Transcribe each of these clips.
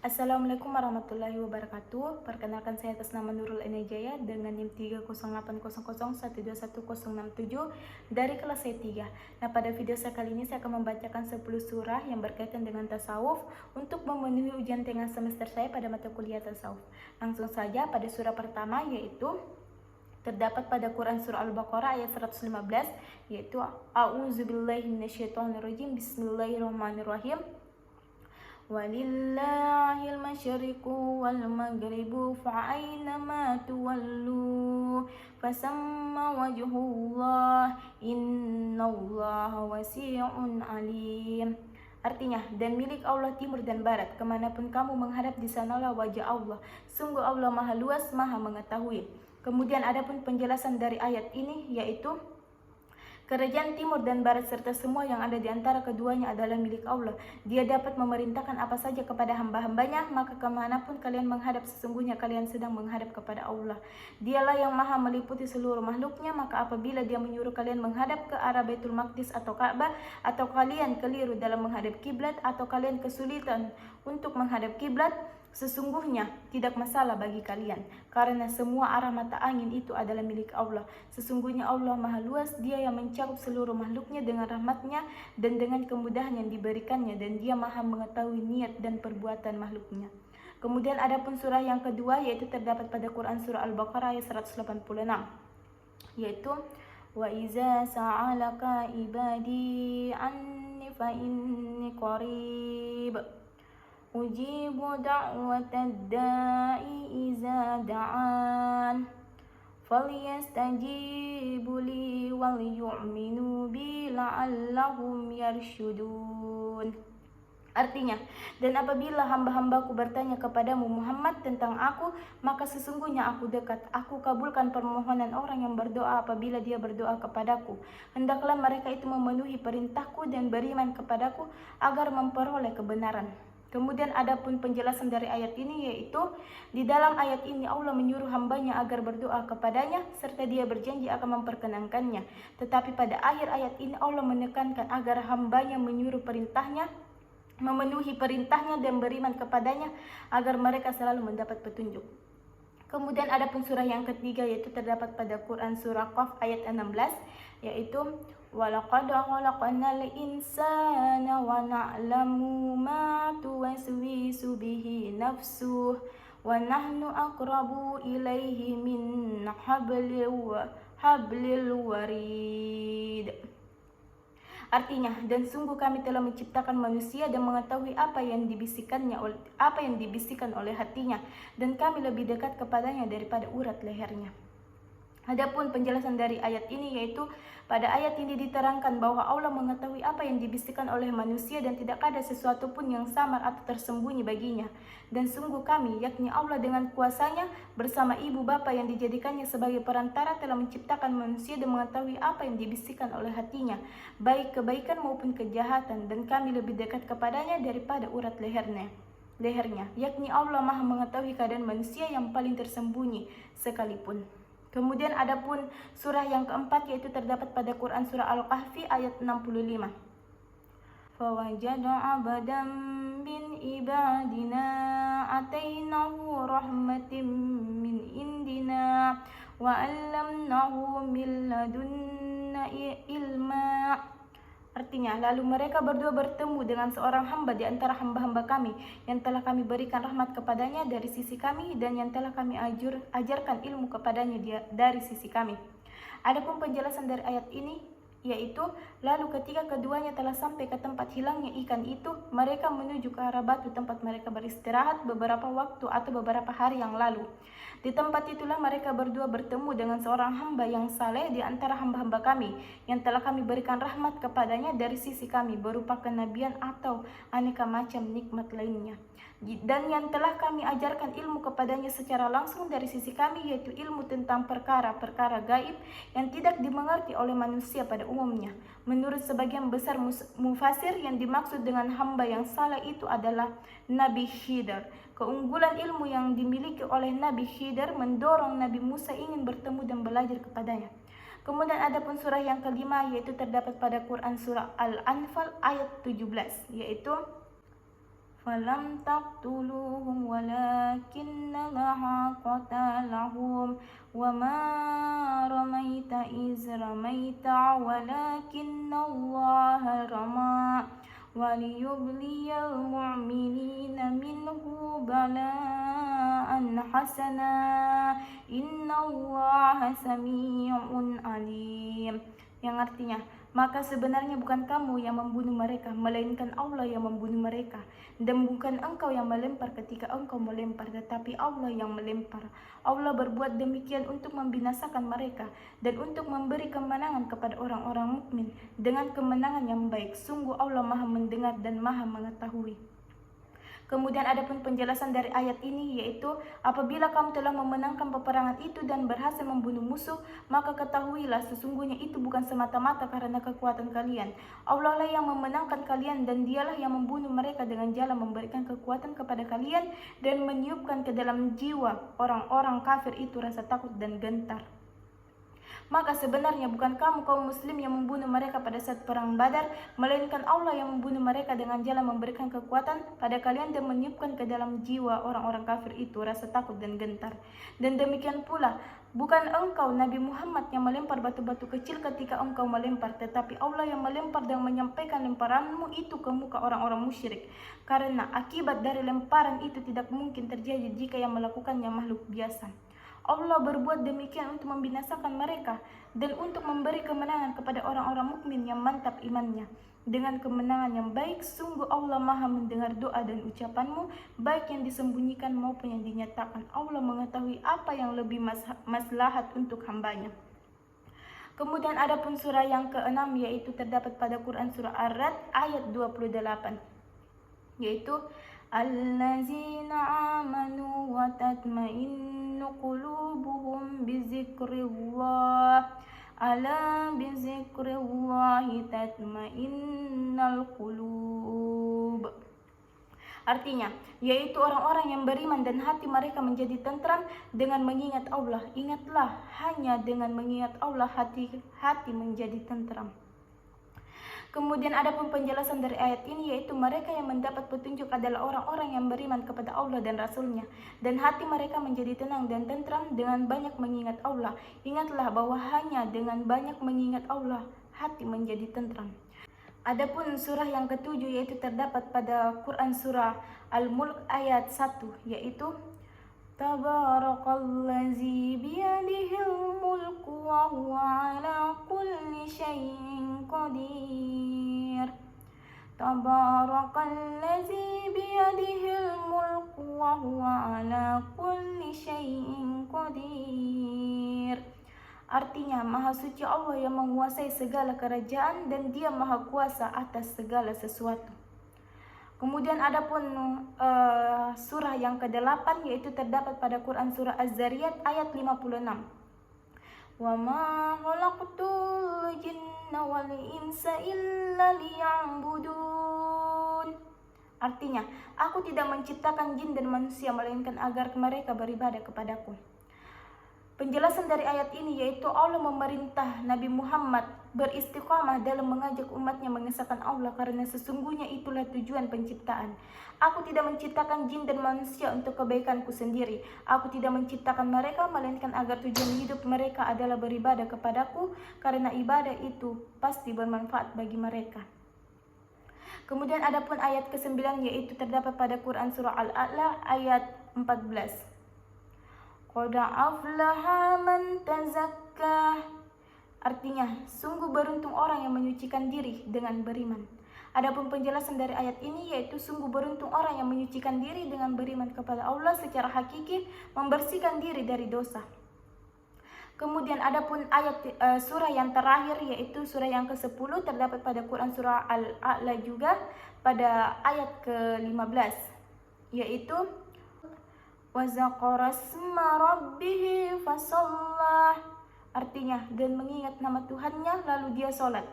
Assalamualaikum warahmatullahi wabarakatuh. Perkenalkan, saya atas nama Nurul Enejaya dengan NIM 30800121067 dari kelas C3. Nah, pada video saya kali ini saya akan membacakan 10 surah yang berkaitan dengan tasawuf untuk memenuhi ujian tengah semester saya pada mata kuliah tasawuf. Langsung saja pada surah pertama, yaitu terdapat pada Quran surah Al-Baqarah ayat 115, yaitu A'udzubillahi minasyaitonirrajim, Bismillahirrahmanirrahim. Walillahil masyriqu wal maghribu fa'ainama tuwallu fasamma wajhullah innallaha wasi'un alim. Artinya, dan milik Allah timur dan barat, kemanapun kamu menghadap di sanalah wajah Allah. Sungguh Allah maha luas, maha mengetahui. Kemudian adapun penjelasan dari ayat ini, yaitu kerajaan timur dan barat serta semua yang ada di antara keduanya adalah milik Allah. Dia dapat memerintahkan apa saja kepada hamba-hambanya, maka kemanapun kalian menghadap, sesungguhnya kalian sedang menghadap kepada Allah. Dialah yang maha meliputi seluruh makhluknya, maka apabila dia menyuruh kalian menghadap ke arah Baitul Maqdis atau Ka'bah, atau kalian keliru dalam menghadap kiblat, atau kalian kesulitan untuk menghadap kiblat, sesungguhnya tidak masalah bagi kalian, karena semua arah mata angin itu adalah milik Allah. Sesungguhnya Allah maha luas, dia yang mencakup seluruh makhluknya dengan rahmatnya dan dengan kemudahan yang diberikannya, dan dia maha mengetahui niat dan perbuatan makhluknya. Kemudian adapun surah yang kedua, yaitu terdapat pada Quran surah Al-Baqarah ayat 186, yaitu wa iza sa'alaka ibadi anni fa inni qarib ujibu da'watad da'i iza da'an falyastajibu li wal yu'minu bi la'allahum yarshudun. Artinya, dan apabila hamba-hambaku bertanya kepadamu Muhammad tentang aku, maka sesungguhnya aku dekat. Aku kabulkan permohonan orang yang berdoa apabila dia berdoa kepadaku. Hendaklah mereka itu memenuhi perintahku dan beriman kepadaku agar memperoleh kebenaran. Kemudian adapun penjelasan dari ayat ini, yaitu di dalam ayat ini Allah menyuruh hambanya agar berdoa kepadanya serta dia berjanji akan memperkenankannya. Tetapi pada akhir ayat ini Allah menekankan agar hambanya menyuruh perintahnya, memenuhi perintahnya dan beriman kepadanya agar mereka selalu mendapat petunjuk. Kemudian adapun surah yang ketiga, yaitu terdapat pada Quran surah Qaf ayat 16, yaitu walaqad khalaqnal insana wa na'lamu ma tuwaswisu bihi nafsuh wa nahnu aqrabu ilaihi min hablil warid. Artinya, dan sungguh kami telah menciptakan manusia dan mengetahui apa yang dibisikkan oleh hatinya, dan kami lebih dekat kepadanya daripada urat lehernya. Adapun penjelasan dari ayat ini, yaitu pada ayat ini diterangkan bahwa Allah mengetahui apa yang dibisikkan oleh manusia dan tidak ada sesuatu pun yang samar atau tersembunyi baginya. Dan sungguh kami, yakni Allah dengan kuasanya bersama ibu bapa yang dijadikannya sebagai perantara, telah menciptakan manusia dan mengetahui apa yang dibisikkan oleh hatinya, baik kebaikan maupun kejahatan, dan kami lebih dekat kepadanya daripada urat lehernya, yakni Allah maha mengetahui keadaan manusia yang paling tersembunyi sekalipun. Kemudian adapun surah yang keempat, yaitu terdapat pada Quran surah Al-Kahfi ayat 65. Fawajada 'abdan min ibadina atainahu rahmatin min indina wa 'allamnahu min ladunna ilma. Artinya, lalu mereka berdua bertemu dengan seorang hamba di antara hamba-hamba kami yang telah kami berikan rahmat kepadanya dari sisi kami, dan yang telah kami ajarkan ilmu kepadanya dari sisi kami. Adapun penjelasan dari ayat ini, yaitu lalu ketika keduanya telah sampai ke tempat hilangnya ikan itu, mereka menuju ke arah batu tempat mereka beristirahat beberapa waktu atau beberapa hari yang lalu. Di tempat itulah mereka berdua bertemu dengan seorang hamba yang saleh di antara hamba-hamba kami yang telah kami berikan rahmat kepadanya dari sisi kami berupa kenabian atau aneka macam nikmat lainnya, dan yang telah kami ajarkan ilmu kepadanya secara langsung dari sisi kami, yaitu ilmu tentang perkara-perkara gaib yang tidak dimengerti oleh manusia pada umumnya. Menurut sebagian besar mufasir, yang dimaksud dengan hamba yang saleh itu adalah Nabi Khidir. Keunggulan ilmu yang dimiliki oleh Nabi Khidir mendorong Nabi Musa ingin bertemu dan belajar kepadanya. Kemudian adapun surah yang kelima, yaitu terdapat pada Quran surah Al-Anfal ayat 17, yaitu فلم تقتلوهم ولكن الله قتلهم وما رميت إذ رميت ولكن الله رمى وليبلي المؤمنين منه بلاء حسنا إن الله سميع عليم, yang artinya, maka sebenarnya bukan kamu yang membunuh mereka, melainkan Allah yang membunuh mereka. Dan bukan engkau yang melempar ketika engkau melempar, tetapi Allah yang melempar. Allah berbuat demikian untuk membinasakan mereka dan untuk memberi kemenangan kepada orang-orang mukmin dengan kemenangan yang baik. Sungguh Allah Maha mendengar dan Maha mengetahui. Kemudian ada pun penjelasan dari ayat ini, yaitu apabila kamu telah memenangkan peperangan itu dan berhasil membunuh musuh, maka ketahuilah sesungguhnya itu bukan semata-mata karena kekuatan kalian. Allah lah yang memenangkan kalian dan dialah yang membunuh mereka dengan jalan memberikan kekuatan kepada kalian dan meniupkan ke dalam jiwa orang-orang kafir itu rasa takut dan gentar. Maka sebenarnya bukan kamu kaum muslim yang membunuh mereka pada saat perang Badar, melainkan Allah yang membunuh mereka dengan jalan memberikan kekuatan pada kalian dan meniupkan ke dalam jiwa orang-orang kafir itu rasa takut dan gentar. Dan demikian pula, bukan engkau Nabi Muhammad yang melempar batu-batu kecil ketika engkau melempar, tetapi Allah yang melempar dan menyampaikan lemparanmu itu ke muka orang-orang musyrik. Karena akibat dari lemparan itu tidak mungkin terjadi jika yang melakukannya makhluk biasa. Allah berbuat demikian untuk membinasakan mereka dan untuk memberi kemenangan kepada orang-orang mukmin yang mantap imannya. Dengan kemenangan yang baik, sungguh Allah Maha mendengar doa dan ucapanmu, baik yang disembunyikan maupun yang dinyatakan. Allah mengetahui apa yang lebih maslahat untuk hambanya. Kemudian ada pun surah yang ke-6, yaitu terdapat pada Quran surah Ar-Ra'd ayat 28, yaitu Allazina amanu wa tatma'innu qulubuhum bizikrillah ala bizikrillahi tatma'innal qulub. Artinya, yaitu orang-orang yang beriman dan hati mereka menjadi tentram dengan mengingat Allah. Ingatlah, hanya dengan mengingat Allah hati menjadi tentram. Kemudian ada pun penjelasan dari ayat ini, yaitu mereka yang mendapat petunjuk adalah orang-orang yang beriman kepada Allah dan Rasul-Nya, dan hati mereka menjadi tenang dan tentram dengan banyak mengingat Allah. Ingatlah bahwa hanya dengan banyak mengingat Allah, hati menjadi tentram. Adapun surah yang ketujuh, yaitu terdapat pada Quran surah Al-Mulk ayat 1, yaitu Tabarakallazi biyadihil mulku wa huwa ala kulli syai'in qadir. Tabarakallazi biyadihil mulku wa huwa ala kulli syai'in qadir. Artinya, Maha Suci Allah yang menguasai segala kerajaan dan Dia Maha Kuasa atas segala sesuatu. Kemudian ada pun surah yang ke-8, yaitu terdapat pada Quran surah Az-Zariyat ayat 56. Wa ma khalaqtul jinna wal insa illa liya'budun. Artinya, aku tidak menciptakan jin dan manusia melainkan agar mereka beribadah kepadaku. Penjelasan dari ayat ini, yaitu Allah memerintah Nabi Muhammad beristiqamah dalam mengajak umatnya mengesahkan Allah, karena sesungguhnya itulah tujuan penciptaan. Aku tidak menciptakan jin dan manusia untuk kebaikanku sendiri. Aku tidak menciptakan mereka melainkan agar tujuan hidup mereka adalah beribadah kepadaku, karena ibadah itu pasti bermanfaat bagi mereka. Kemudian ada pun ayat ke-9, yaitu terdapat pada Quran surah Al-A'la ayat 14. Qad aflaha man tazakkah. Artinya, sungguh beruntung orang yang menyucikan diri dengan beriman. Adapun penjelasan dari ayat ini, yaitu sungguh beruntung orang yang menyucikan diri dengan beriman kepada Allah secara hakiki, membersihkan diri dari dosa. Kemudian adapun ayat surah yang terakhir, yaitu surah yang ke-10, terdapat pada Quran surah Al-A'la juga pada ayat ke-15, yaitu wa zaqara isma rabbih fasallah. Artinya, dan mengingat nama Tuhannya lalu dia sholat.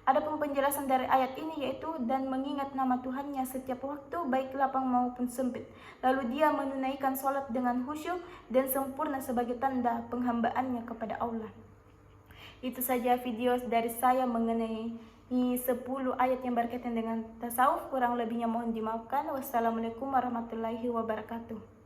Adapun penjelasan dari ayat ini, yaitu dan mengingat nama Tuhannya setiap waktu, baik lapang maupun sempit. Lalu dia menunaikan sholat dengan khusyuk dan sempurna sebagai tanda penghambaannya kepada Allah. Itu saja video dari saya mengenai 10 ayat yang berkaitan dengan tasawuf. Kurang lebihnya mohon dimaafkan. Wassalamualaikum warahmatullahi wabarakatuh.